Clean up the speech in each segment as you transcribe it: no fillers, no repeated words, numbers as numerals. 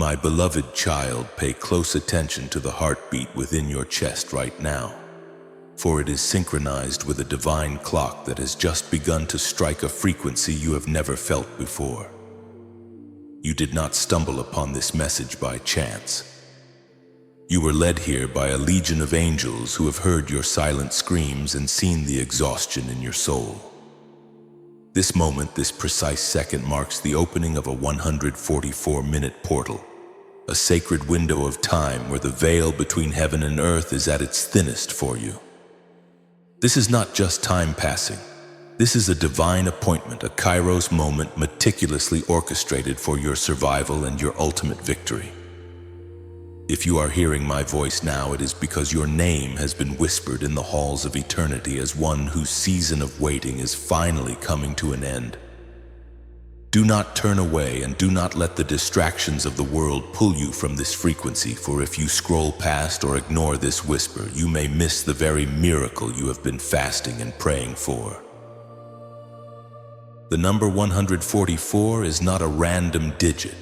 My beloved child, pay close attention to the heartbeat within your chest right now, for it is synchronized with a divine clock that has just begun to strike a frequency you have never felt before. You did not stumble upon this message by chance. You were led here by a legion of angels who have heard your silent screams and seen the exhaustion in your soul. This moment, this precise second, marks the opening of a 144-minute portal, a sacred window of time where the veil between heaven and earth is at its thinnest for you. This is not just time passing. This is a divine appointment, a kairos moment meticulously orchestrated for your survival and your ultimate victory. If you are hearing my voice now, it is because your name has been whispered in the halls of eternity as one whose season of waiting is finally coming to an end. Do not turn away and do not let the distractions of the world pull you from this frequency, for if you scroll past or ignore this whisper, you may miss the very miracle you have been fasting and praying for. The number 144 is not a random digit.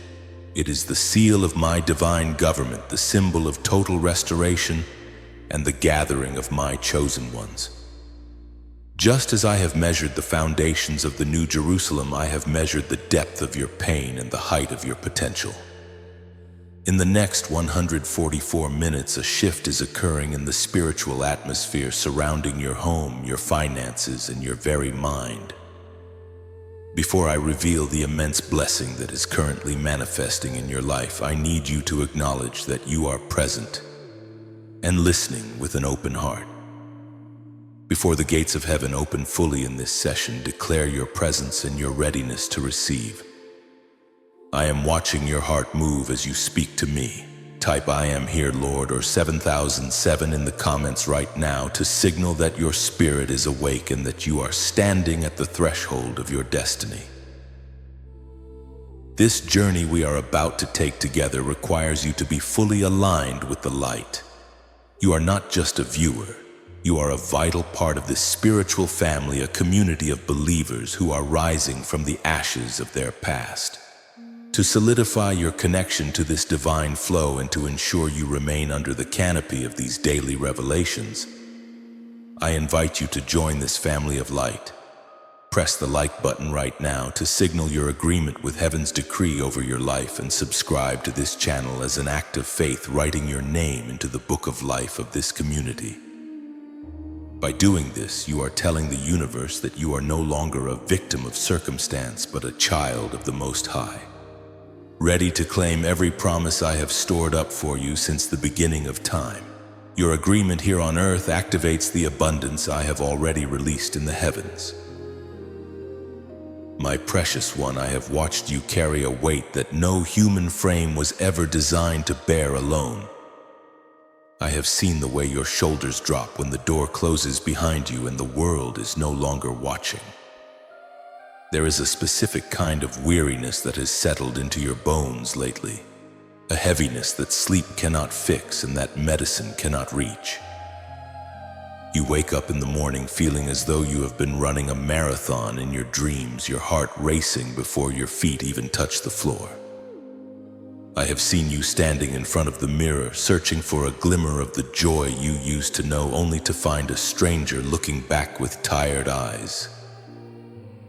It is the seal of my divine government, the symbol of total restoration and the gathering of my chosen ones. Just as I have measured the foundations of the New Jerusalem, I have measured the depth of your pain and the height of your potential. In the next 144 minutes, a shift is occurring in the spiritual atmosphere surrounding your home, your finances, and your very mind. Before I reveal the immense blessing that is currently manifesting in your life, I need you to acknowledge that you are present and listening with an open heart. Before the gates of heaven open fully in this session, declare your presence and your readiness to receive. I am watching your heart move as you speak to me. Type "I am here, Lord" or 7007 in the comments right now to signal that your spirit is awake and that you are standing at the threshold of your destiny. This journey we are about to take together requires you to be fully aligned with the light. You are not just a viewer. You are a vital part of this spiritual family, a community of believers who are rising from the ashes of their past. To solidify your connection to this divine flow and to ensure you remain under the canopy of these daily revelations, I invite you to join this family of light. Press the like button right now to signal your agreement with heaven's decree over your life, and subscribe to this channel as an act of faith, writing your name into the book of life of this community. By doing this, you are telling the universe that you are no longer a victim of circumstance, but a child of the Most High, ready to claim every promise I have stored up for you since the beginning of time. Your agreement here on earth activates the abundance I have already released in the heavens. My precious one, I have watched you carry a weight that no human frame was ever designed to bear alone. I have seen the way your shoulders drop when the door closes behind you and the world is no longer watching. There is a specific kind of weariness that has settled into your bones lately, a heaviness that sleep cannot fix and that medicine cannot reach. You wake up in the morning feeling as though you have been running a marathon in your dreams, your heart racing before your feet even touch the floor. I have seen you standing in front of the mirror, searching for a glimmer of the joy you used to know, only to find a stranger looking back with tired eyes.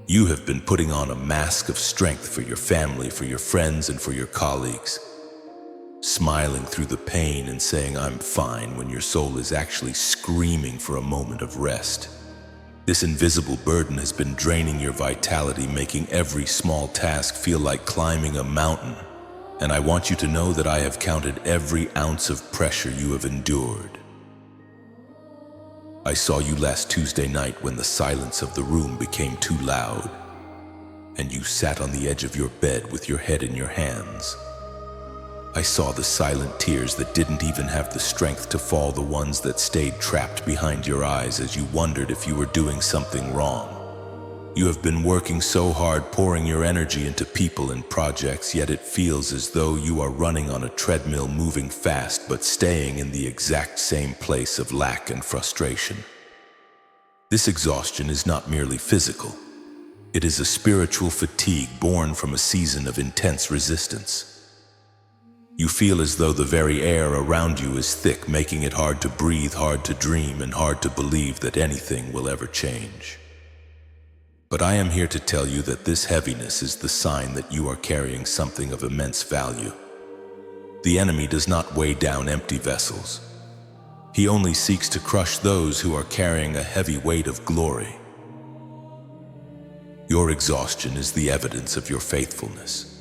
You have been putting on a mask of strength for your family, for your friends, and for your colleagues, smiling through the pain and saying "I'm fine" when your soul is actually screaming for a moment of rest. This invisible burden has been draining your vitality, making every small task feel like climbing a mountain. And I want you to know that I have counted every ounce of pressure you have endured. I saw you last Tuesday night when the silence of the room became too loud, and you sat on the edge of your bed with your head in your hands. I saw the silent tears that didn't even have the strength to fall, the ones that stayed trapped behind your eyes as you wondered if you were doing something wrong. You have been working so hard, pouring your energy into people and projects, yet it feels as though you are running on a treadmill, moving fast but staying in the exact same place of lack and frustration. This exhaustion is not merely physical. It is a spiritual fatigue born from a season of intense resistance. feel as though the very air around you is thick, making it hard to breathe, hard to dream, and hard to believe that anything will ever change. But I am here to tell you that this heaviness is the sign that you are carrying something of immense value. The enemy does not weigh down empty vessels. He only seeks to crush those who are carrying a heavy weight of glory. Your exhaustion is the evidence of your faithfulness.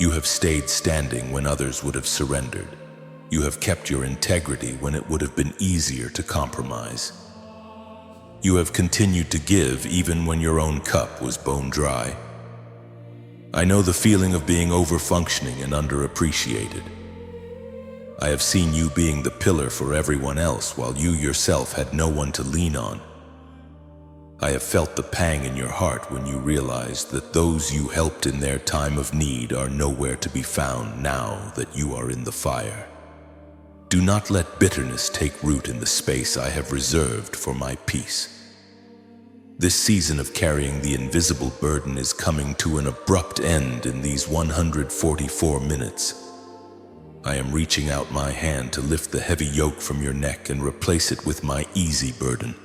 You have stayed standing when others would have surrendered. You have kept your integrity when it would have been easier to compromise. You have continued to give even when your own cup was bone dry. I know the feeling of being over-functioning and underappreciated. I have seen you being the pillar for everyone else while you yourself had no one to lean on. I have felt the pang in your heart when you realized that those you helped in their time of need are nowhere to be found now that you are in the fire. Do not let bitterness take root in the space I have reserved for my peace. This season of carrying the invisible burden is coming to an abrupt end in these 144 minutes. I am reaching out my hand to lift the heavy yoke from your neck and replace it with my easy burden.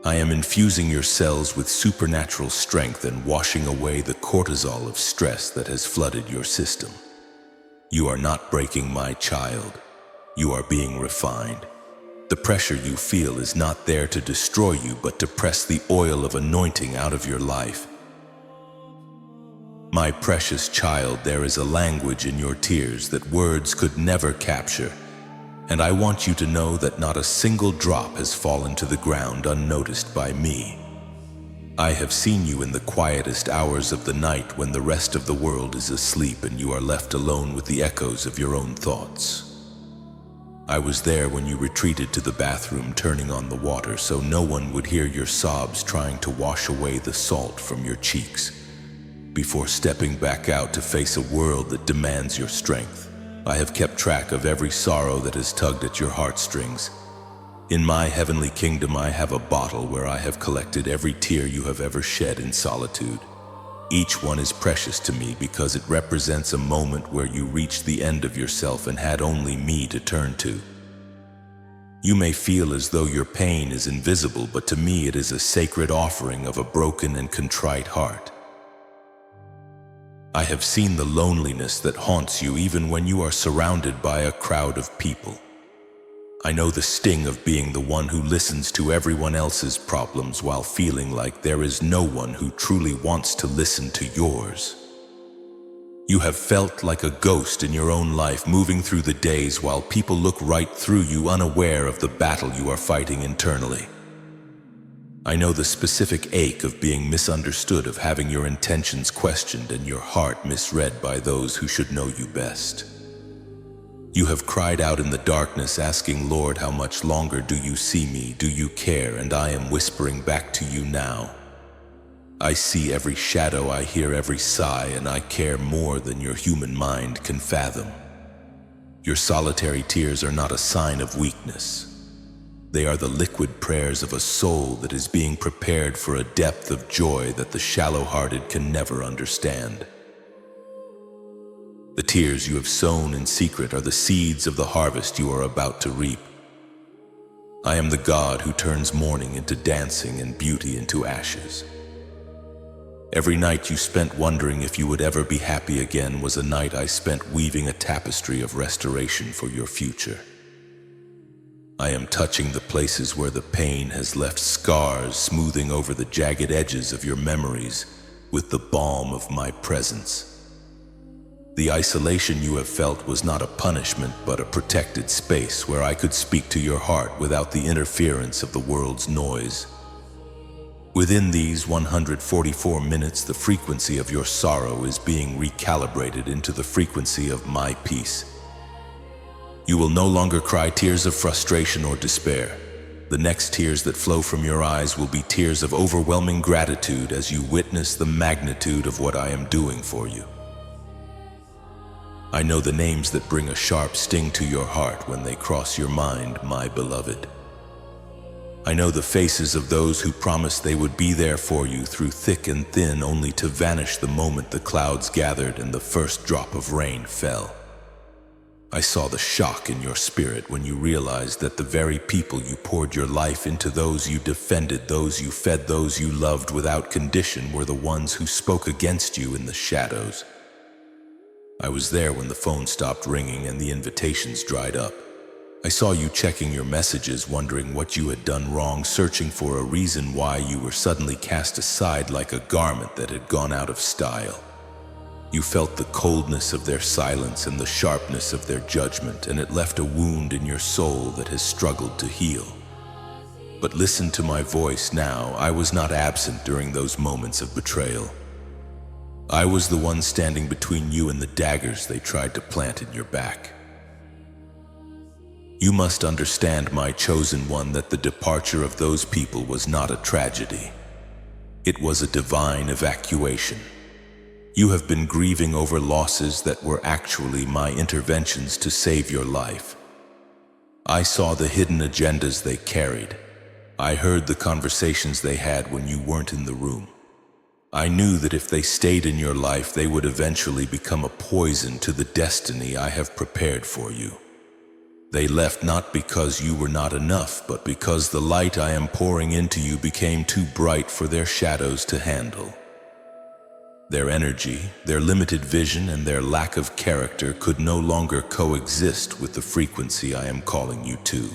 I am infusing your cells with supernatural strength and washing away the cortisol of stress that has flooded your system. You are not breaking, my child. You are being refined. The pressure you feel is not there to destroy you, but to press the oil of anointing out of your life. My precious child, there is a language in your tears that words could never capture, and I want you to know that not a single drop has fallen to the ground unnoticed by me. I have seen you in the quietest hours of the night when the rest of the world is asleep and you are left alone with the echoes of your own thoughts. I was there when you retreated to the bathroom, turning on the water so no one would hear your sobs trying to wash away the salt from your cheeks. Before stepping back out to face a world that demands your strength, I have kept track of every sorrow that has tugged at your heartstrings. In my heavenly kingdom, I have a bottle where I have collected every tear you have ever shed in solitude. Each one is precious to me because it represents a moment where you reached the end of yourself and had only me to turn to. You may feel as though your pain is invisible, but to me it is a sacred offering of a broken and contrite heart. I have seen the loneliness that haunts you even when you are surrounded by a crowd of people. I know the sting of being the one who listens to everyone else's problems while feeling like there is no one who truly wants to listen to yours. You have felt like a ghost in your own life, moving through the days while people look right through you, unaware of the battle you are fighting internally. I know the specific ache of being misunderstood, of having your intentions questioned and your heart misread by those who should know you best. You have cried out in the darkness, asking, Lord, how much longer do you see me? Do you care? And I am whispering back to you now. I see every shadow, I hear every sigh, and I care more than your human mind can fathom. Your solitary tears are not a sign of weakness. They are the liquid prayers of a soul that is being prepared for a depth of joy that the shallow-hearted can never understand. The tears you have sown in secret are the seeds of the harvest you are about to reap. I am the God who turns mourning into dancing and beauty into ashes. Every night you spent wondering if you would ever be happy again was a night I spent weaving a tapestry of restoration for your future. I am touching the places where the pain has left scars, smoothing over the jagged edges of your memories with the balm of my presence. The isolation you have felt was not a punishment, but a protected space where I could speak to your heart without the interference of the world's noise. Within these 144 minutes, the frequency of your sorrow is being recalibrated into the frequency of my peace. You will no longer cry tears of frustration or despair. The next tears that flow from your eyes will be tears of overwhelming gratitude as you witness the magnitude of what I am doing for you. I know the names that bring a sharp sting to your heart when they cross your mind, my beloved. I know the faces of those who promised they would be there for you through thick and thin, only to vanish the moment the clouds gathered and the first drop of rain fell. I saw the shock in your spirit when you realized that the very people you poured your life into, those you defended, those you fed, those you loved without condition, were the ones who spoke against you in the shadows. I was there when the phone stopped ringing and the invitations dried up. I saw you checking your messages, wondering what you had done wrong, searching for a reason why you were suddenly cast aside like a garment that had gone out of style. You felt the coldness of their silence and the sharpness of their judgment, and it left a wound in your soul that has struggled to heal. But listen to my voice now. I was not absent during those moments of betrayal. I was the one standing between you and the daggers they tried to plant in your back. You must understand, my chosen one, that the departure of those people was not a tragedy. It was a divine evacuation. You have been grieving over losses that were actually my interventions to save your life. I saw the hidden agendas they carried. I heard the conversations they had when you weren't in the room. I knew that if they stayed in your life, they would eventually become a poison to the destiny I have prepared for you. They left not because you were not enough, but because the light I am pouring into you became too bright for their shadows to handle. Their energy, their limited vision, and their lack of character could no longer coexist with the frequency I am calling you to.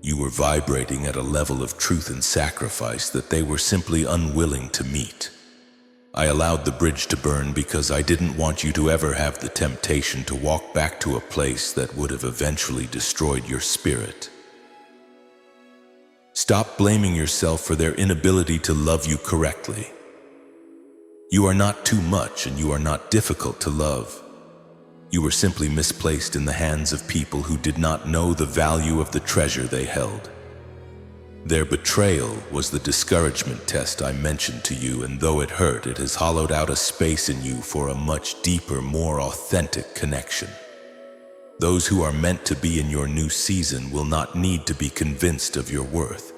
You were vibrating at a level of truth and sacrifice that they were simply unwilling to meet. I allowed the bridge to burn because I didn't want you to ever have the temptation to walk back to a place that would have eventually destroyed your spirit. Stop blaming yourself for their inability to love you correctly. You are not too much, and you are not difficult to love. You were simply misplaced in the hands of people who did not know the value of the treasure they held. Their betrayal was the discouragement test I mentioned to you, and though it hurt, it has hollowed out a space in you for a much deeper, more authentic connection. Those who are meant to be in your new season will not need to be convinced of your worth.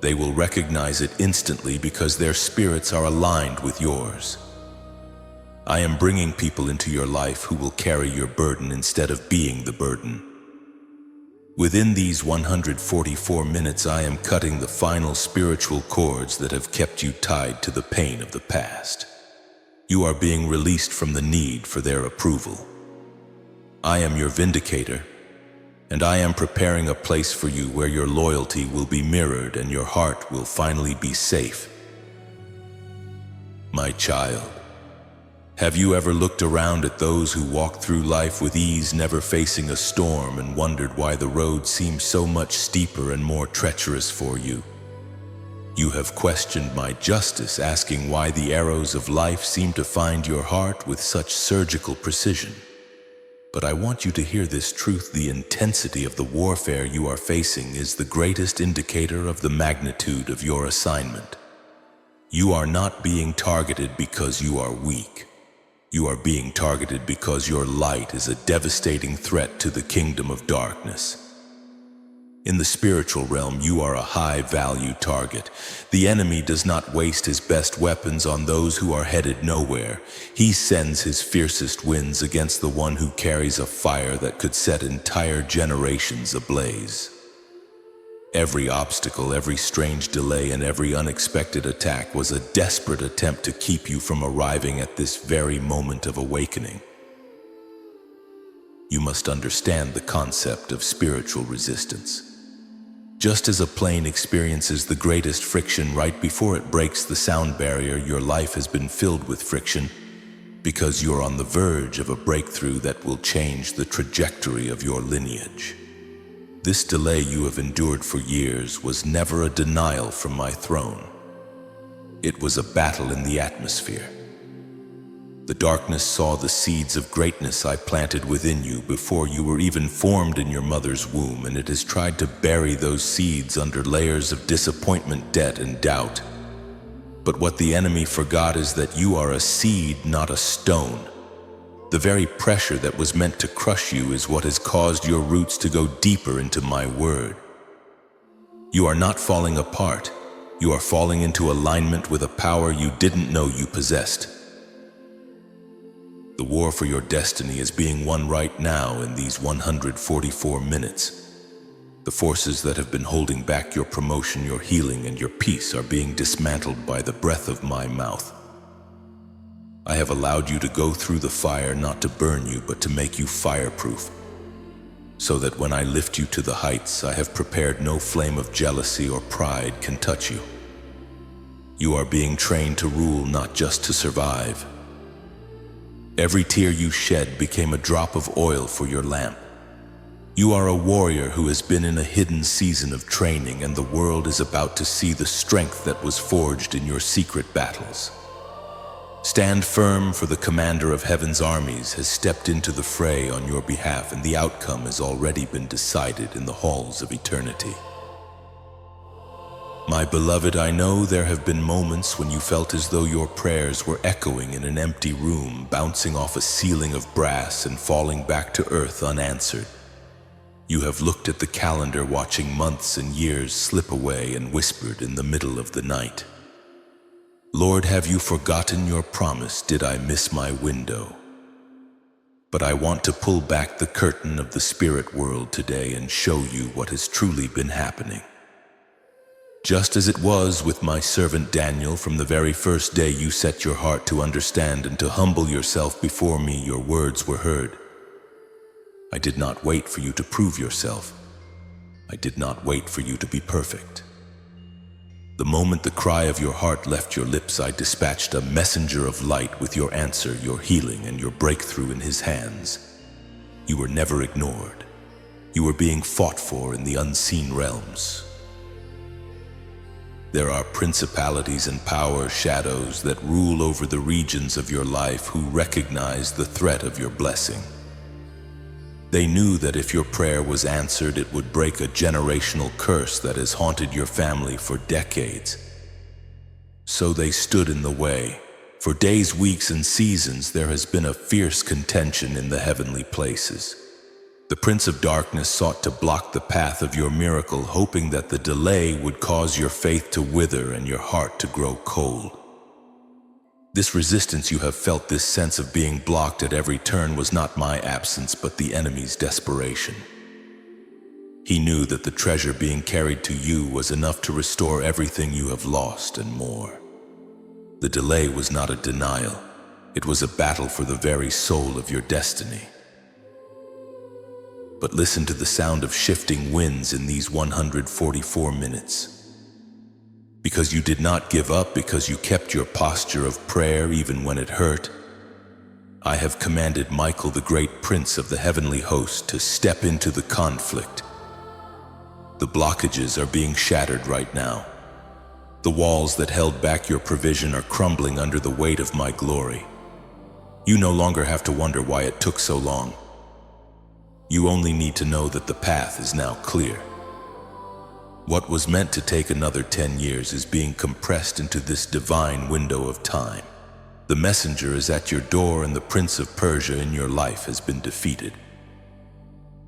They will recognize it instantly because their spirits are aligned with yours. I am bringing people into your life who will carry your burden instead of being the burden. Within these 144 minutes, I am cutting the final spiritual cords that have kept you tied to the pain of the past. You are being released from the need for their approval. I am your vindicator, and I am preparing a place for you where your loyalty will be mirrored and your heart will finally be safe. My child, have you ever looked around at those who walk through life with ease, never facing a storm, and wondered why the road seems so much steeper and more treacherous for you? You have questioned my justice, asking why the arrows of life seem to find your heart with such surgical precision. But I want you to hear this truth: the intensity of the warfare you are facing is the greatest indicator of the magnitude of your assignment. You are not being targeted because you are weak. You are being targeted because your light is a devastating threat to the kingdom of darkness. In the spiritual realm, you are a high-value target. The enemy does not waste his best weapons on those who are headed nowhere. He sends his fiercest winds against the one who carries a fire that could set entire generations ablaze. Every obstacle, every strange delay, and every unexpected attack was a desperate attempt to keep you from arriving at this very moment of awakening. You must understand the concept of spiritual resistance. Just as a plane experiences the greatest friction right before it breaks the sound barrier, your life has been filled with friction because you're on the verge of a breakthrough that will change the trajectory of your lineage. This delay you have endured for years was never a denial from my throne. It was a battle in the atmosphere. The darkness saw the seeds of greatness I planted within you before you were even formed in your mother's womb, and it has tried to bury those seeds under layers of disappointment, debt, and doubt. But what the enemy forgot is that you are a seed, not a stone. The very pressure that was meant to crush you is what has caused your roots to go deeper into my word. You are not falling apart. You are falling into alignment with a power you didn't know you possessed. The war for your destiny is being won right now in these 144 minutes. The forces that have been holding back your promotion, your healing, and your peace are being dismantled by the breath of my mouth. I have allowed you to go through the fire not to burn you, but to make you fireproof, so that when I lift you to the heights, I have prepared no flame of jealousy or pride can touch you. You are being trained to rule, not just to survive. Every tear you shed became a drop of oil for your lamp. You are a warrior who has been in a hidden season of training, and the world is about to see the strength that was forged in your secret battles. Stand firm, for the commander of heaven's armies has stepped into the fray on your behalf, and the outcome has already been decided in the halls of eternity. My beloved, I know there have been moments when you felt as though your prayers were echoing in an empty room, bouncing off a ceiling of brass and falling back to earth unanswered. You have looked at the calendar, watching months and years slip away, and whispered in the middle of the night, "Lord, have you forgotten your promise? Did I miss my window?" But I want to pull back the curtain of the spirit world today and show you what has truly been happening. Just as it was with my servant Daniel, from the very first day you set your heart to understand and to humble yourself before me, your words were heard. I did not wait for you to prove yourself. I did not wait for you to be perfect. The moment the cry of your heart left your lips, I dispatched a messenger of light with your answer, your healing, and your breakthrough in his hands. You were never ignored. You were being fought for in the unseen realms. There are principalities and power shadows that rule over the regions of your life who recognize the threat of your blessing. They knew that if your prayer was answered, it would break a generational curse that has haunted your family for decades. So they stood in the way. For days, weeks, and seasons, there has been a fierce contention in the heavenly places. The Prince of Darkness sought to block the path of your miracle, hoping that the delay would cause your faith to wither and your heart to grow cold. This resistance you have felt, this sense of being blocked at every turn, was not my absence, but the enemy's desperation. He knew that the treasure being carried to you was enough to restore everything you have lost and more. The delay was not a denial. It was a battle for the very soul of your destiny. But listen to the sound of shifting winds in these 144 minutes. Because you did not give up, because you kept your posture of prayer even when it hurt, I have commanded Michael, the great prince of the heavenly host, to step into the conflict. The blockages are being shattered right now. The walls that held back your provision are crumbling under the weight of my glory. You no longer have to wonder why it took so long. You only need to know that the path is now clear. What was meant to take another 10 years is being compressed into this divine window of time. The messenger is at your door, and the Prince of Persia in your life has been defeated.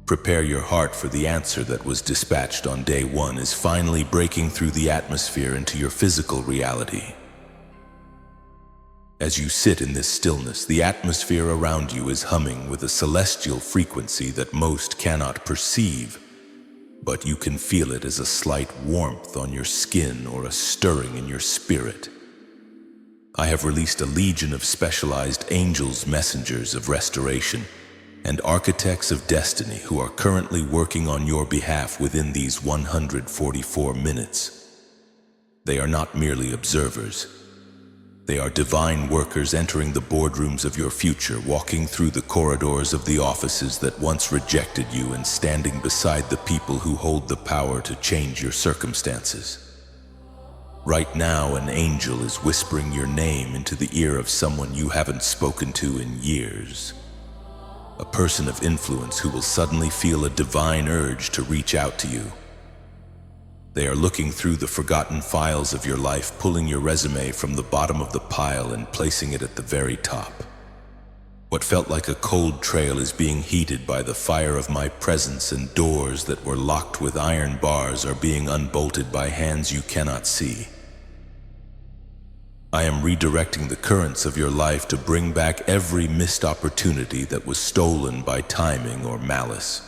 Prepare your heart, for the answer that was dispatched on day one is finally breaking through the atmosphere into your physical reality. As you sit in this stillness, the atmosphere around you is humming with a celestial frequency that most cannot perceive, but you can feel it as a slight warmth on your skin or a stirring in your spirit. I have released a legion of specialized angels, messengers of restoration, and architects of destiny who are currently working on your behalf within these 144 minutes. They are not merely observers. They are divine workers entering the boardrooms of your future, walking through the corridors of the offices that once rejected you, and standing beside the people who hold the power to change your circumstances. Right now, an angel is whispering your name into the ear of someone you haven't spoken to in years. A person of influence who will suddenly feel a divine urge to reach out to you. They are looking through the forgotten files of your life, pulling your resume from the bottom of the pile and placing it at the very top. What felt like a cold trail is being heated by the fire of my presence, and doors that were locked with iron bars are being unbolted by hands you cannot see. I am redirecting the currents of your life to bring back every missed opportunity that was stolen by timing or malice.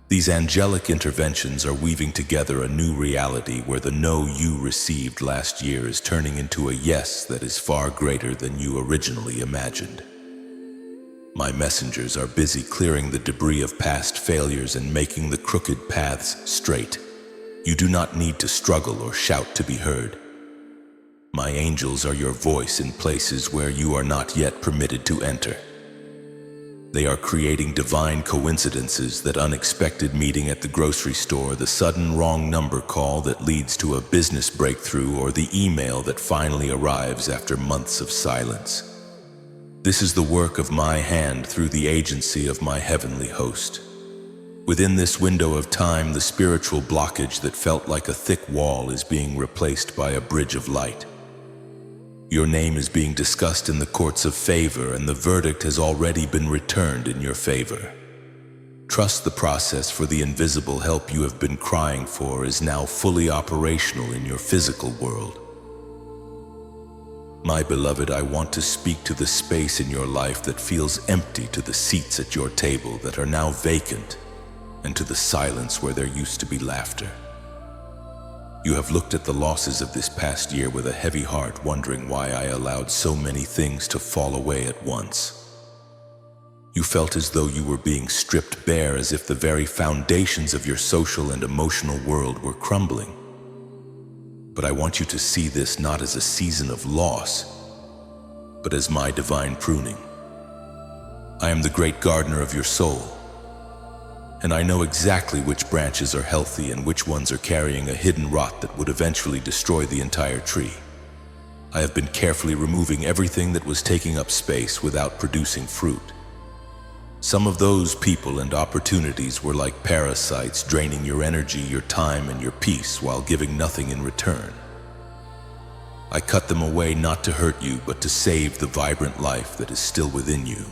These angelic interventions are weaving together a new reality where the no you received last year is turning into a yes that is far greater than you originally imagined. My messengers are busy clearing the debris of past failures and making the crooked paths straight. You do not need to struggle or shout to be heard. My angels are your voice in places where you are not yet permitted to enter. They are creating divine coincidences, that unexpected meeting at the grocery store, the sudden wrong number call that leads to a business breakthrough, or the email that finally arrives after months of silence. This is the work of my hand through the agency of my heavenly host. Within this window of time, the spiritual blockage that felt like a thick wall is being replaced by a bridge of light. Your name is being discussed in the courts of favor, and the verdict has already been returned in your favor. Trust the process, for the invisible help you have been crying for is now fully operational in your physical world. My beloved, I want to speak to the space in your life that feels empty, to the seats at your table that are now vacant, and to the silence where there used to be laughter. You have looked at the losses of this past year with a heavy heart, wondering why I allowed so many things to fall away at once. You felt as though you were being stripped bare, as if the very foundations of your social and emotional world were crumbling. But I want you to see this not as a season of loss, but as my divine pruning. I am the great gardener of your soul, and I know exactly which branches are healthy and which ones are carrying a hidden rot that would eventually destroy the entire tree. I have been carefully removing everything that was taking up space without producing fruit. Some of those people and opportunities were like parasites, draining your energy, your time, and your peace while giving nothing in return. I cut them away not to hurt you, but to save the vibrant life that is still within you.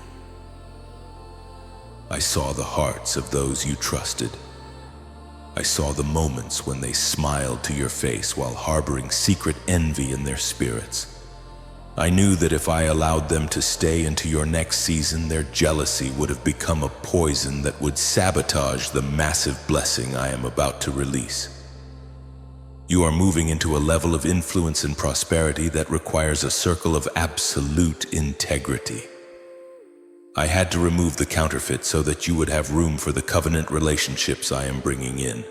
I saw the hearts of those you trusted. I saw the moments when they smiled to your face while harboring secret envy in their spirits. I knew that if I allowed them to stay into your next season, their jealousy would have become a poison that would sabotage the massive blessing I am about to release. You are moving into a level of influence and prosperity that requires a circle of absolute integrity. I had to remove the counterfeit so that you would have room for the covenant relationships I am bringing in.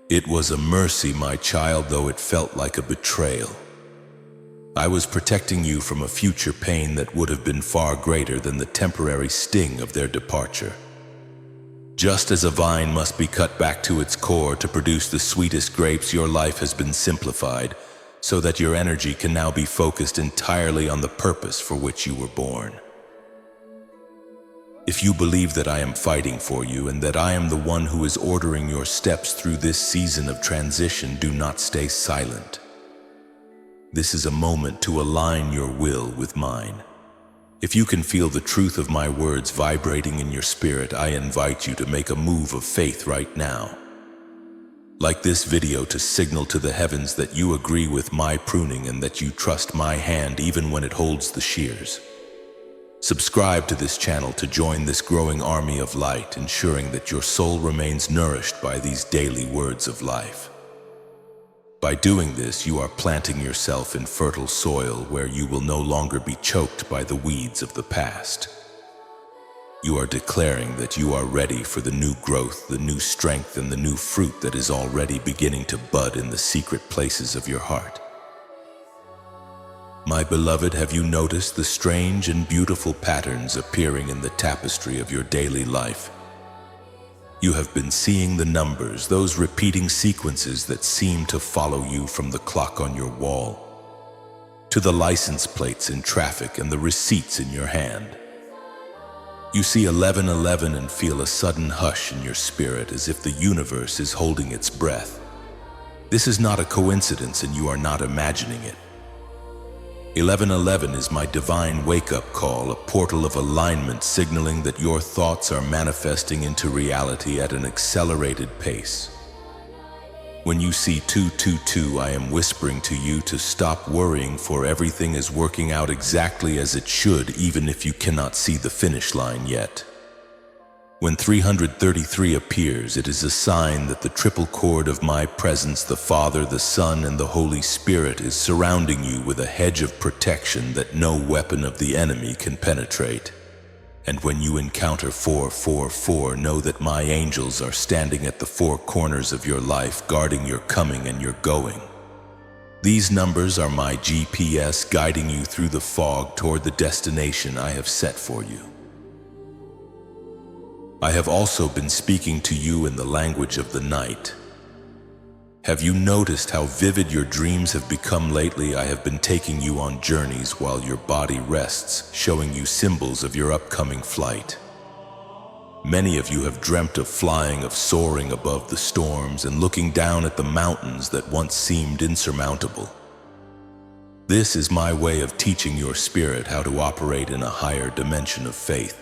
It was a mercy, my child, though it felt like a betrayal. I was protecting you from a future pain that would have been far greater than the temporary sting of their departure. Just as a vine must be cut back to its core to produce the sweetest grapes, your life has been simplified so that your energy can now be focused entirely on the purpose for which you were born. If you believe that I am fighting for you and that I am the one who is ordering your steps through this season of transition, do not stay silent. This is a moment to align your will with mine. If you can feel the truth of my words vibrating in your spirit, I invite you to make a move of faith right now. Like this video, to signal to the heavens that you agree with my pruning and that you trust my hand even when it holds the shears. Subscribe to this channel to join this growing army of light, ensuring that your soul remains nourished by these daily words of life. By doing this, you are planting yourself in fertile soil where you will no longer be choked by the weeds of the past. You are declaring that you are ready for the new growth, the new strength, and the new fruit that is already beginning to bud in the secret places of your heart. My beloved, have you noticed the strange and beautiful patterns appearing in the tapestry of your daily life? You have been seeing the numbers, those repeating sequences that seem to follow you from the clock on your wall to the license plates in traffic and the receipts in your hand. You see 1111 and feel a sudden hush in your spirit, as if the universe is holding its breath. This is not a coincidence, and you are not imagining it. 1111 is my divine wake-up call, a portal of alignment signaling that your thoughts are manifesting into reality at an accelerated pace. When you see 222, I am whispering to you to stop worrying, for everything is working out exactly as it should, even if you cannot see the finish line yet. When 333 appears, it is a sign that the triple cord of my presence, the Father, the Son, and the Holy Spirit, is surrounding you with a hedge of protection that no weapon of the enemy can penetrate. And when you encounter 444, know that my angels are standing at the four corners of your life, guarding your coming and your going. These numbers are my GPS, guiding you through the fog toward the destination I have set for you. I have also been speaking to you in the language of the night. Have you noticed how vivid your dreams have become lately? I have been taking you on journeys while your body rests, showing you symbols of your upcoming flight. Many of you have dreamt of flying, of soaring above the storms and looking down at the mountains that once seemed insurmountable. This is my way of teaching your spirit how to operate in a higher dimension of faith.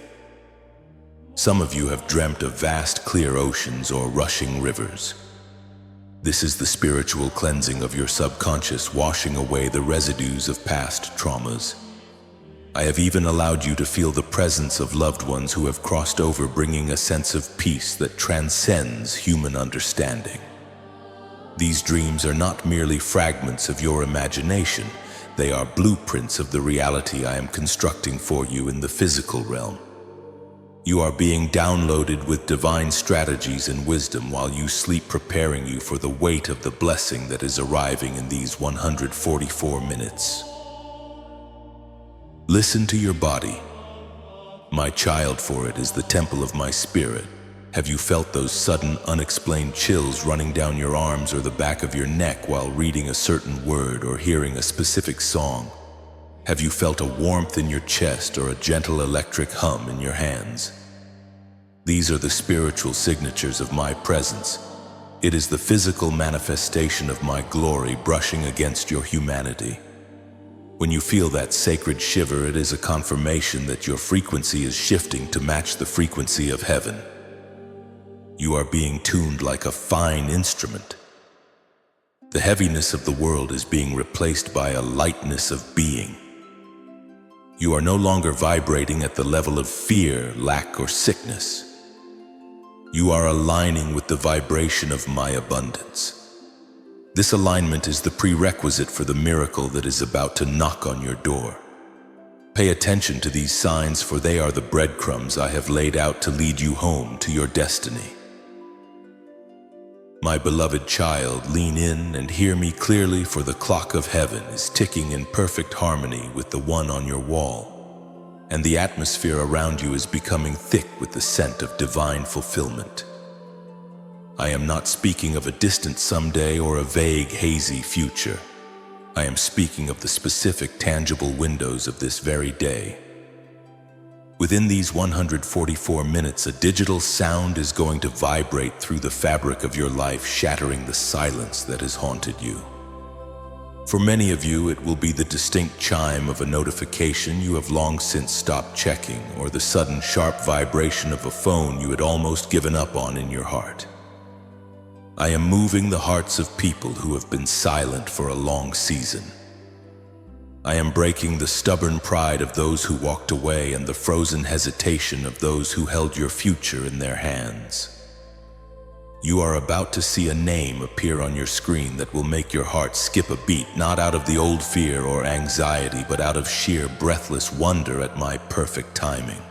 Some of you have dreamt of vast clear oceans or rushing rivers. This is the spiritual cleansing of your subconscious, washing away the residues of past traumas. I have even allowed you to feel the presence of loved ones who have crossed over, bringing a sense of peace that transcends human understanding. These dreams are not merely fragments of your imagination. They are blueprints of the reality I am constructing for you in the physical realm. You are being downloaded with divine strategies and wisdom while you sleep, preparing you for the weight of the blessing that is arriving in these 144 minutes. Listen to your body. My child, for it is the temple of my spirit. Have you felt those sudden, unexplained chills running down your arms or the back of your neck while reading a certain word or hearing a specific song? Have you felt a warmth in your chest or a gentle electric hum in your hands? These are the spiritual signatures of my presence. It is the physical manifestation of my glory brushing against your humanity. When you feel that sacred shiver, it is a confirmation that your frequency is shifting to match the frequency of heaven. You are being tuned like a fine instrument. The heaviness of the world is being replaced by a lightness of being. You are no longer vibrating at the level of fear, lack, or sickness. You are aligning with the vibration of my abundance. This alignment is the prerequisite for the miracle that is about to knock on your door. Pay attention to these signs, for they are the breadcrumbs I have laid out to lead you home to your destiny. My beloved child, lean in and hear me clearly, for the clock of heaven is ticking in perfect harmony with the one on your wall, and the atmosphere around you is becoming thick with the scent of divine fulfillment. I am not speaking of a distant someday or a vague, hazy future. I am speaking of the specific, tangible windows of this very day. Within these 144 minutes, a digital sound is going to vibrate through the fabric of your life, shattering the silence that has haunted you. For many of you, it will be the distinct chime of a notification you have long since stopped checking, or the sudden sharp vibration of a phone you had almost given up on in your heart. I am moving the hearts of people who have been silent for a long season. I am breaking the stubborn pride of those who walked away and the frozen hesitation of those who held your future in their hands. You are about to see a name appear on your screen that will make your heart skip a beat, not out of the old fear or anxiety, but out of sheer breathless wonder at my perfect timing.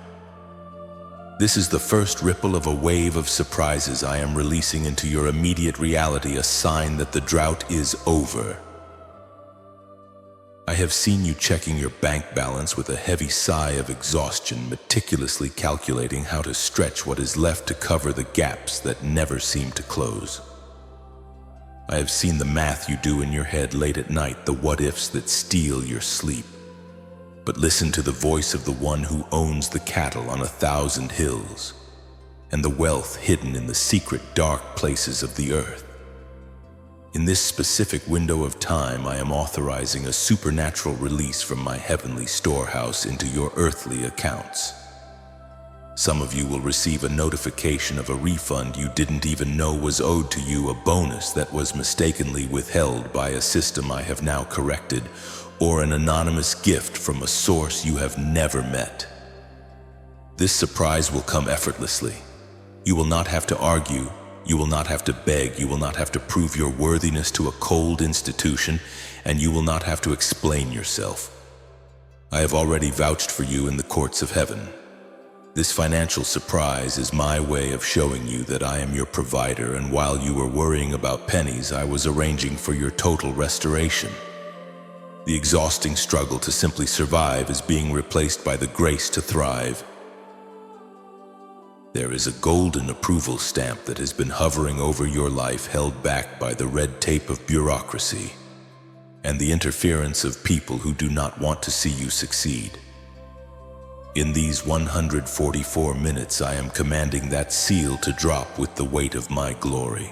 This is the first ripple of a wave of surprises I am releasing into your immediate reality, a sign that the drought is over. I have seen you checking your bank balance with a heavy sigh of exhaustion, meticulously calculating how to stretch what is left to cover the gaps that never seem to close. I have seen the math you do in your head late at night, the what-ifs that steal your sleep. But listen to the voice of the one who owns the cattle on 1,000 hills, and the wealth hidden in the secret dark places of the earth. In this specific window of time, I am authorizing a supernatural release from my heavenly storehouse into your earthly accounts. Some of you will receive a notification of a refund you didn't even know was owed to you, a bonus that was mistakenly withheld by a system I have now corrected, or an anonymous gift from a source you have never met. This surprise will come effortlessly. You will not have to argue, you will not have to beg, you will not have to prove your worthiness to a cold institution, and you will not have to explain yourself. I have already vouched for you in the courts of heaven. This financial surprise is my way of showing you that I am your provider, and while you were worrying about pennies, I was arranging for your total restoration. The exhausting struggle to simply survive is being replaced by the grace to thrive. There is a golden approval stamp that has been hovering over your life, held back by the red tape of bureaucracy and the interference of people who do not want to see you succeed. In these 144 minutes, I am commanding that seal to drop with the weight of my glory.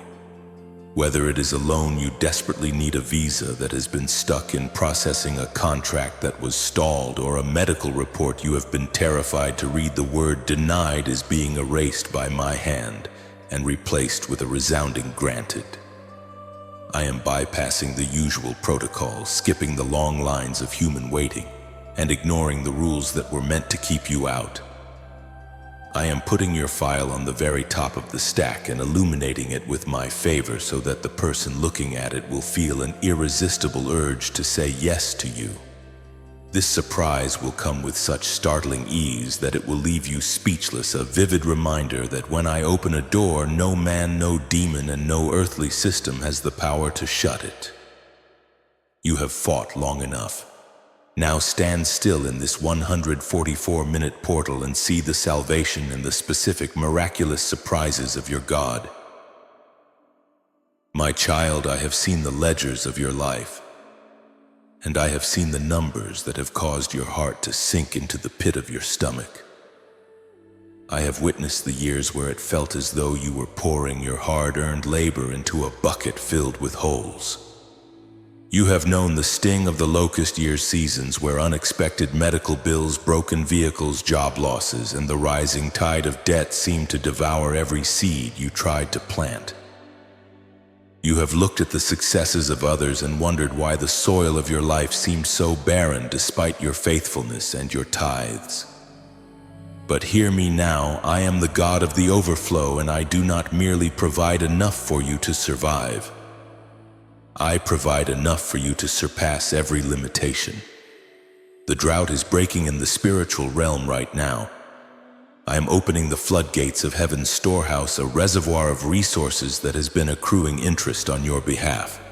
Whether it is a loan you desperately need, a visa that has been stuck in processing, a contract that was stalled, or a medical report you have been terrified to read, the word denied is being erased by my hand and replaced with a resounding granted. I am bypassing the usual protocols, skipping the long lines of human waiting, and ignoring the rules that were meant to keep you out. I am putting your file on the very top of the stack and illuminating it with my favor so that the person looking at it will feel an irresistible urge to say yes to you. This surprise will come with such startling ease that it will leave you speechless, a vivid reminder that when I open a door, no man, no demon, and no earthly system has the power to shut it. You have fought long enough. Now stand still in this 144-minute portal and see the salvation and the specific miraculous surprises of your God. My child, I have seen the ledgers of your life, and I have seen the numbers that have caused your heart to sink into the pit of your stomach. I have witnessed the years where it felt as though you were pouring your hard-earned labor into a bucket filled with holes. You have known the sting of the locust year seasons, where unexpected medical bills, broken vehicles, job losses, and the rising tide of debt seemed to devour every seed you tried to plant. You have looked at the successes of others and wondered why the soil of your life seemed so barren despite your faithfulness and your tithes. But hear me now, I am the God of the overflow, and I do not merely provide enough for you to survive. I provide enough for you to surpass every limitation. The drought is breaking in the spiritual realm right now. I am opening the floodgates of heaven's storehouse, a reservoir of resources that has been accruing interest on your behalf.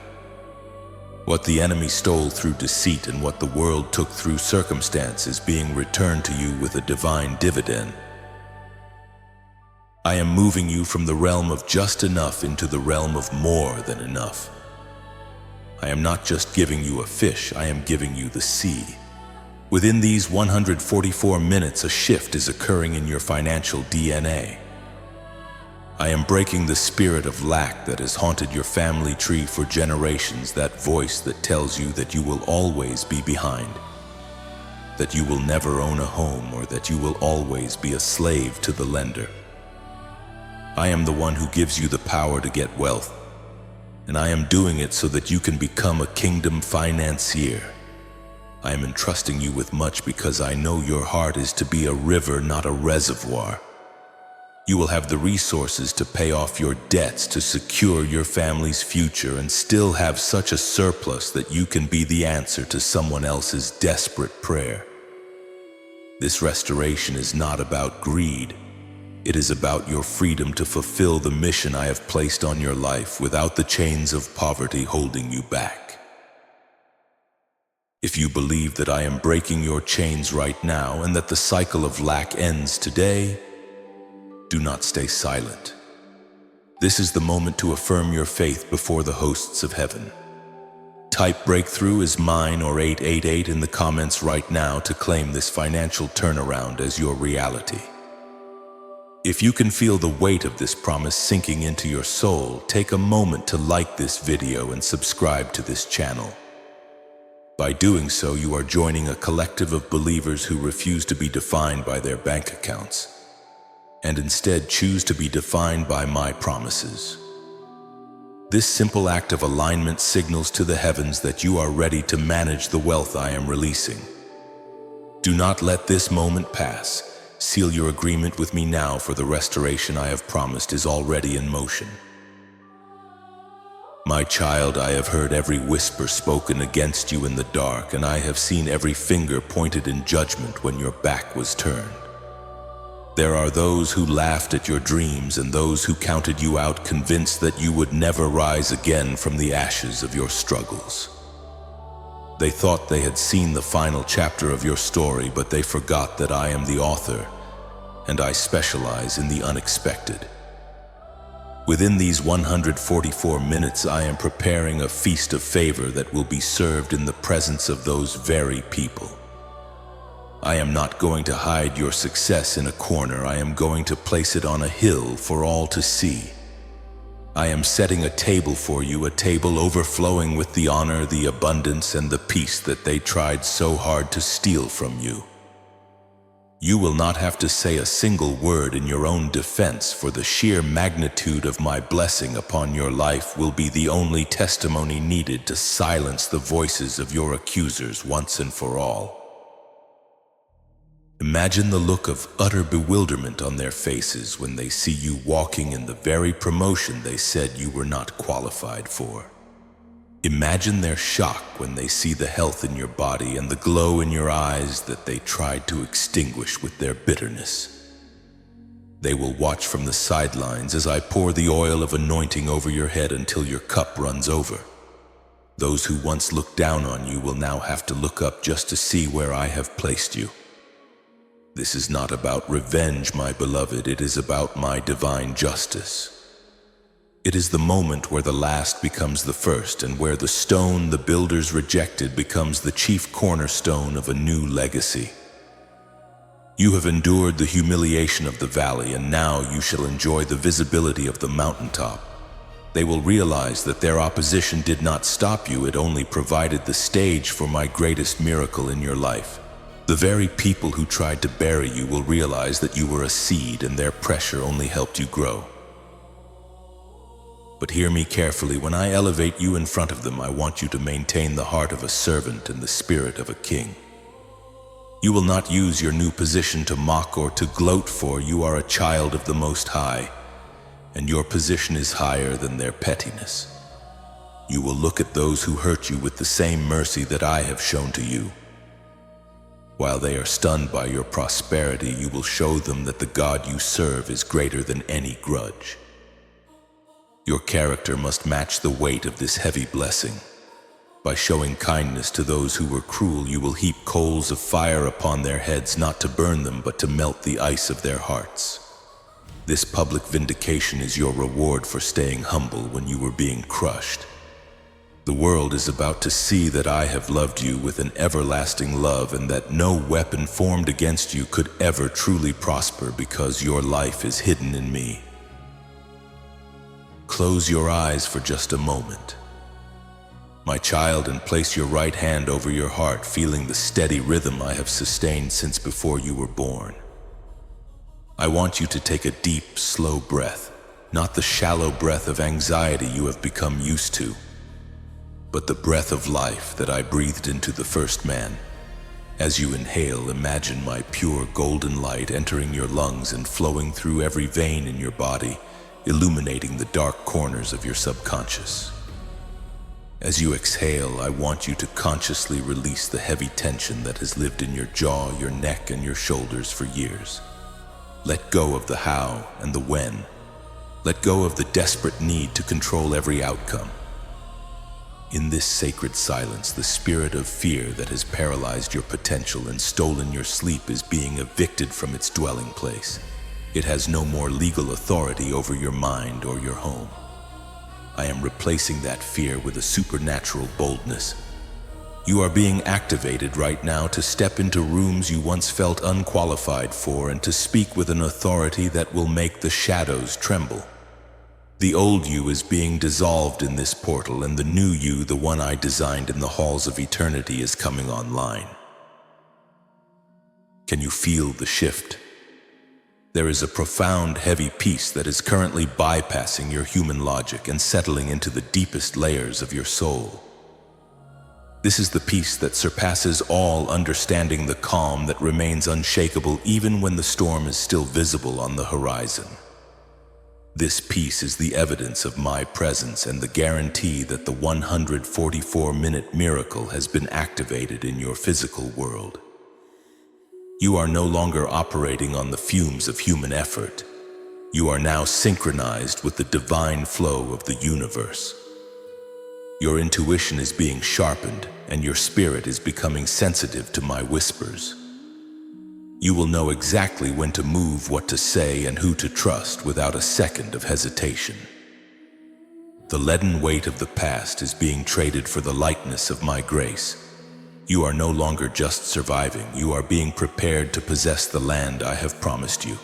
What the enemy stole through deceit and what the world took through circumstance is being returned to you with a divine dividend. I am moving you from the realm of just enough into the realm of more than enough. I am not just giving you a fish, I am giving you the sea. Within these 144 minutes, a shift is occurring in your financial DNA. I am breaking the spirit of lack that has haunted your family tree for generations, that voice that tells you that you will always be behind, that you will never own a home, or that you will always be a slave to the lender. I am the one who gives you the power to get wealth, and I am doing it so that you can become a kingdom financier. I am entrusting you with much because I know your heart is to be a river, not a reservoir. You will have the resources to pay off your debts, to secure your family's future, and still have such a surplus that you can be the answer to someone else's desperate prayer. This restoration is not about greed. It is about your freedom to fulfill the mission I have placed on your life without the chains of poverty holding you back. If you believe that I am breaking your chains right now and that the cycle of lack ends today, do not stay silent. This is the moment to affirm your faith before the hosts of heaven. Type breakthrough is mine or 888 in the comments right now to claim this financial turnaround as your reality. If you can feel the weight of this promise sinking into your soul, take a moment to like this video and subscribe to this channel. By doing so, you are joining a collective of believers who refuse to be defined by their bank accounts. and instead choose to be defined by my promises. This simple act of alignment signals to the heavens that you are ready to manage the wealth I am releasing. Do not let this moment pass. Seal your agreement with me now, for the restoration I have promised is already in motion. My child, I have heard every whisper spoken against you in the dark, and I have seen every finger pointed in judgment when your back was turned. There are those who laughed at your dreams and those who counted you out, convinced that you would never rise again from the ashes of your struggles. They thought they had seen the final chapter of your story, but they forgot that I am the author, and I specialize in the unexpected. Within these 144 minutes, I am preparing a feast of favor that will be served in the presence of those very people. I am not going to hide your success in a corner. I am going to place it on a hill for all to see. I am setting a table for you, a table overflowing with the honor, the abundance, and the peace that they tried so hard to steal from you. You will not have to say a single word in your own defense, for the sheer magnitude of my blessing upon your life will be the only testimony needed to silence the voices of your accusers once and for all. Imagine the look of utter bewilderment on their faces when they see you walking in the very promotion they said you were not qualified for. Imagine their shock when they see the health in your body and the glow in your eyes that they tried to extinguish with their bitterness. They will watch from the sidelines as I pour the oil of anointing over your head until your cup runs over. Those who once looked down on you will now have to look up just to see where I have placed you. This is not about revenge, my beloved. It is about my divine justice. It is the moment where the last becomes the first, and where the stone the builders rejected becomes the chief cornerstone of a new legacy. You have endured the humiliation of the valley, and now you shall enjoy the visibility of the mountaintop. They will realize that their opposition did not stop you, it only provided the stage for my greatest miracle in your life. The very people who tried to bury you will realize that you were a seed, and their pressure only helped you grow. But hear me carefully. When I elevate you in front of them, I want you to maintain the heart of a servant and the spirit of a king. You will not use your new position to mock or to gloat, for you are a child of the Most High, and your position is higher than their pettiness. You will look at those who hurt you with the same mercy that I have shown to you. While they are stunned by your prosperity, you will show them that the God you serve is greater than any grudge. Your character must match the weight of this heavy blessing. By showing kindness to those who were cruel, you will heap coals of fire upon their heads, not to burn them, but to melt the ice of their hearts. This public vindication is your reward for staying humble when you were being crushed. The world is about to see that I have loved you with an everlasting love, and that no weapon formed against you could ever truly prosper, because your life is hidden in me. Close your eyes for just a moment, my child, and place your right hand over your heart, feeling the steady rhythm I have sustained since before you were born. I want you to take a deep, slow breath, not the shallow breath of anxiety you have become used to, but the breath of life that I breathed into the first man. As you inhale, imagine my pure golden light entering your lungs and flowing through every vein in your body, illuminating the dark corners of your subconscious. As you exhale, I want you to consciously release the heavy tension that has lived in your jaw, your neck, and your shoulders for years. Let go of the how and the when. Let go of the desperate need to control every outcome. In this sacred silence, the spirit of fear that has paralyzed your potential and stolen your sleep is being evicted from its dwelling place. It has no more legal authority over your mind or your home. I am replacing that fear with a supernatural boldness. You are being activated right now to step into rooms you once felt unqualified for, and to speak with an authority that will make the shadows tremble. The old you is being dissolved in this portal, and the new you, the one I designed in the halls of eternity, is coming online. Can you feel the shift? There is a profound, heavy peace that is currently bypassing your human logic and settling into the deepest layers of your soul. This is the peace that surpasses all understanding, the calm that remains unshakable even when the storm is still visible on the horizon. This peace is the evidence of my presence and the guarantee that the 144-minute miracle has been activated in your physical world. You are no longer operating on the fumes of human effort. You are now synchronized with the divine flow of the universe. Your intuition is being sharpened, and your spirit is becoming sensitive to my whispers. You will know exactly when to move, what to say, and who to trust without a second of hesitation. The leaden weight of the past is being traded for the lightness of my grace. You are no longer just surviving, you are being prepared to possess the land I have promised you.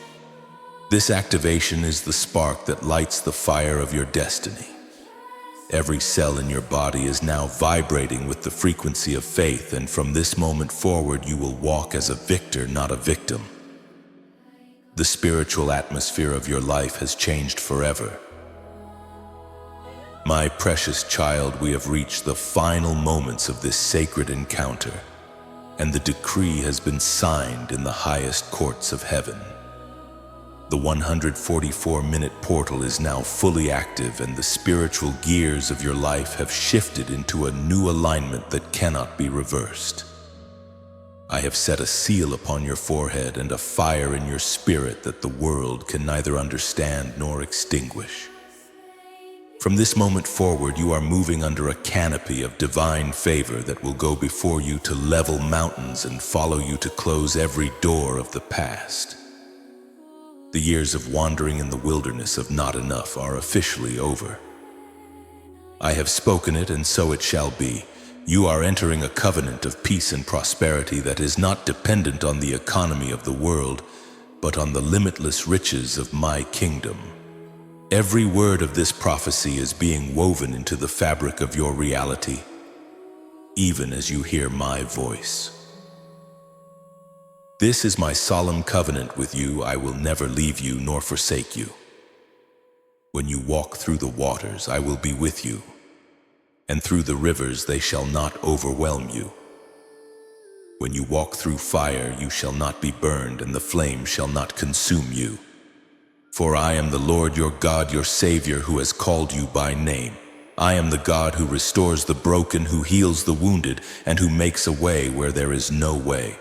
This activation is the spark that lights the fire of your destiny. Every cell in your body is now vibrating with the frequency of faith, and from this moment forward you will walk as a victor, not a victim. The spiritual atmosphere of your life has changed forever. My precious child, we have reached the final moments of this sacred encounter, and the decree has been signed in the highest courts of heaven. The 144-minute portal is now fully active, and the spiritual gears of your life have shifted into a new alignment that cannot be reversed. I have set a seal upon your forehead and a fire in your spirit that the world can neither understand nor extinguish. From this moment forward, you are moving under a canopy of divine favor that will go before you to level mountains and follow you to close every door of the past. The years of wandering in the wilderness of not enough are officially over. I have spoken it, and so it shall be. You are entering a covenant of peace and prosperity that is not dependent on the economy of the world, but on the limitless riches of my kingdom. Every word of this prophecy is being woven into the fabric of your reality, even as you hear my voice. This is my solemn covenant with you. I will never leave you nor forsake you. When you walk through the waters, I will be with you, and through the rivers they shall not overwhelm you. When you walk through fire, you shall not be burned, and the flame shall not consume you. For I am the Lord your God, your Savior, who has called you by name. I am the God who restores the broken, who heals the wounded, and who makes a way where there is no way.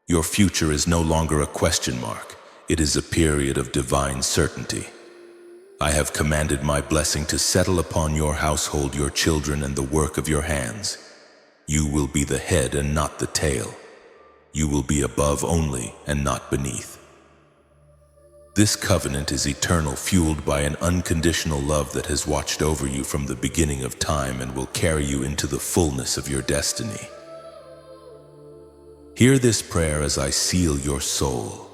Your future is no longer a question mark. It is a period of divine certainty. I have commanded my blessing to settle upon your household, your children, and the work of your hands. You will be the head and not the tail. You will be above only and not beneath. This covenant is eternal, fueled by an unconditional love that has watched over you from the beginning of time and will carry you into the fullness of your destiny. Hear this prayer as I seal your soul.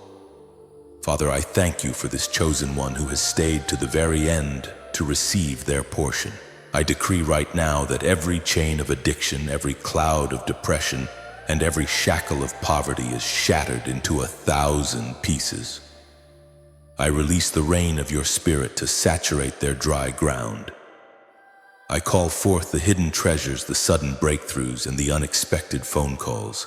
Father, I thank you for this chosen one who has stayed to the very end to receive their portion. I decree right now that every chain of addiction, every cloud of depression, and every shackle of poverty is shattered into 1,000 pieces. I release the rain of your spirit to saturate their dry ground. I call forth the hidden treasures, the sudden breakthroughs, and the unexpected phone calls.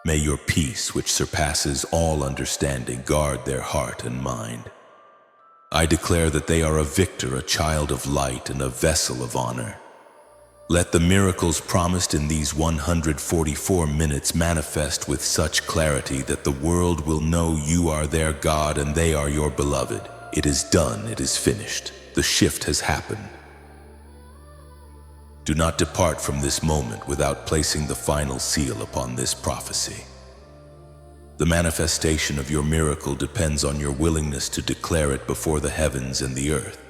May your peace, which surpasses all understanding, guard their heart and mind. I declare that they are a victor, a child of light, and a vessel of honor. Let the miracles promised in these 144 minutes manifest with such clarity that the world will know you are their God and they are your beloved. It is done, it is finished. The shift has happened. Do not depart from this moment without placing the final seal upon this prophecy. The manifestation of your miracle depends on your willingness to declare it before the heavens and the earth.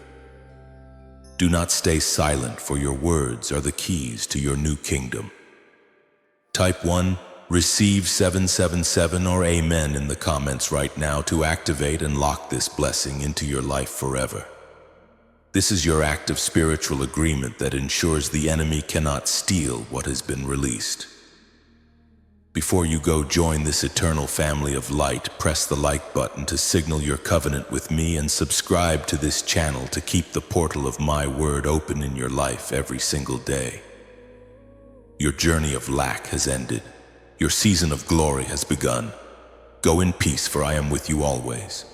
Do not stay silent, for your words are the keys to your new kingdom. Type 1, receive 777 or Amen in the comments right now to activate and lock this blessing into your life forever. This is your act of spiritual agreement that ensures the enemy cannot steal what has been released. Before you go join this eternal family of light, press the like button to signal your covenant with me and subscribe to this channel to keep the portal of my word open in your life every single day. Your journey of lack has ended. Your season of glory has begun. Go in peace, for I am with you always.